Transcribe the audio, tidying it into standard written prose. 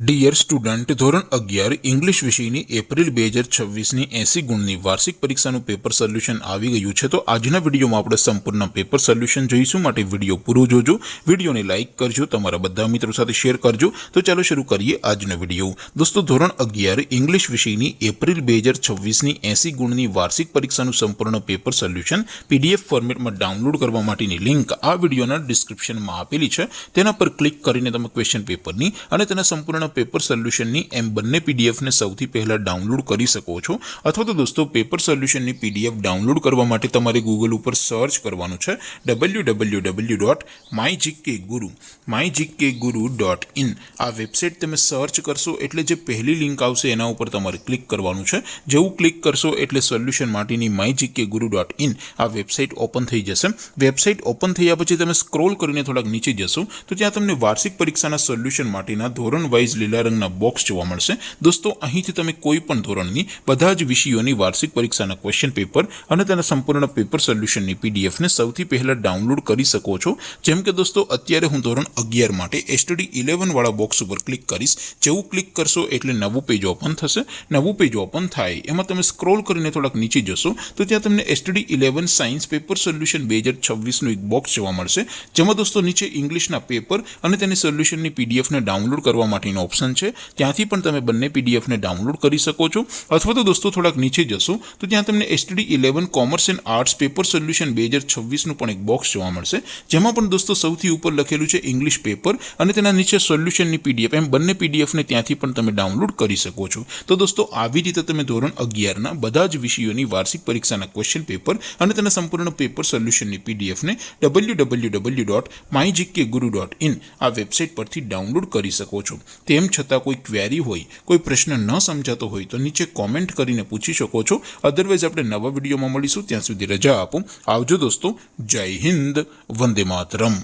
Dear student, ધોરણ 11 English વિષયની April 2026ની 80 ગુણની વાર્ષિક પરીક્ષાનું પેપર સોલ્યુશન આવી ગયું છે। તો આજના વિડીયોમાં આપણે સંપૂર્ણ પેપર સોલ્યુશન જોઈશું, માટે વિડીયો પૂરો જોજો, વિડીયોને લાઇક કરજો, તમારા બધા મિત્રો સાથે શેર કરજો। તો ચાલો શરૂ કરીએ આજનો વિડીયો। દોસ્તો, ધોરણ 11 ઇંગ્લિશ વિષયની એપ્રિલ 2026ની 80 ગુણની વાર્ષિક પરીક્ષાનું સંપૂર્ણ પેપર સોલ્યુશન PDF ફોર્મેટમાં ડાઉનલોડ કરવા માટેની લિંક આ વિડીયોના ડિસ્ક્રિપ્શનમાં આપેલી છે। તેના પર ક્લિક કરીને તમે ક્વેશ્ચન પેપરની અને તેના સંપૂર્ણ પેપર સોલ્યુશનની એમ બંને પીડીએફને સૌથી પહેલા ડાઉનલોડ કરી શકો છો। અથવા તો દોસ્તો, પેપર સોલ્યુશનની પીડીએફ ડાઉનલોડ કરવા માટે તમારે ગૂગલ ઉપર સર્ચ કરવાનું છે www.mygkguru.in। આ વેબસાઇટ તમે સર્ચ કરશો એટલે જે પહેલી લિંક આવશે એના ઉપર તમારે ક્લિક કરવાનું છે। જેવું ક્લિક કરશો એટલે સોલ્યુશન માટેની mygkguru.in આ વેબસાઇટ ઓપન થઈ જશે। વેબસાઇટ ઓપન થયા પછી તમે સ્ક્રોલ કરીને થોડાક નીચે જશો તો ત્યાં તમને વાર્ષિક પરીક્ષાના સોલ્યુશન માટેના ધોરણ વાઇઝ લીલા રંગના બોક્સ જોવા મળશે। દોસ્તો, અહીંથી તમે કોઈ પણ ધોરણની બધા જ વિષયોની વાર્ષિક પરીક્ષાના ક્વેશ્ચન પેપર અને તેના સંપૂર્ણ પેપર સોલ્યુશનની પીડીએફને સૌથી પહેલા ડાઉનલોડ કરી શકો છો। જેમ કે દોસ્તો, અત્યારે હું ધોરણ 11 માટે STD 11 વાળા બોક્સ ઉપર ક્લિક કરીશ। જેવું ક્લિક કરશો એટલે નવું પેજ ઓપન થશે। નવું પેજ ઓપન થાય એમાં તમે સ્ક્રોલ કરીને થોડાક નીચે જશો તો ત્યાં તમને STD 11 સાયન્સ પેપર સોલ્યુશન 2026નું એક બોક્સ જોવા મળશે, જેમાં દોસ્તો નીચે ઇંગ્લિશના પેપર અને તેની સોલ્યુશનની પીડીએફને ડાઉનલોડ કરવા માટેનો ઓપ્શન છે। ત્યાંથી પણ તમે બંને પીડીએફને ડાઉનલોડ કરી શકો છો। અથવા તો દોસ્તો, થોડાક નીચે જશો તો ત્યાં તમને STD 11 commerce and arts paper solution 2026નું પણ એક બોક્સ જોવા મળશે, જેમાં પણ દોસ્તો સૌથી ઉપર લખેલું છે ઇંગ્લિશ પેપર અને તેના નીચે સોલ્યુશનની પીડીએફ, એમ બંને પીડીએફને ત્યાંથી પણ તમે ડાઉનલોડ કરી શકો છો। તો દોસ્તો, આવી રીતે તમે ધોરણ 11ના બધા જ વિષયોની વાર્ષિક પરીક્ષાના ક્વેશ્ચન પેપર અને તેના સંપૂર્ણ પેપર સોલ્યુશનની પીડીએફને www.mygkguru.in આ વેબસાઇટ પરથી ડાઉનલોડ કરી શકો છો। તેમ છતાં કોઈ ક્વેરી હોય, કોઈ પ્રશ્ન ન સમજાતો હોય તો નીચે કોમેન્ટ કરીને પૂછી શકો છો। અધરવાઇઝ આપણે નવા વિડીયોમાં મળીશું, ત્યાં સુધી રજા આપો। આવજો દોસ્તો, જય હિન્દ, વંદે માતરમ।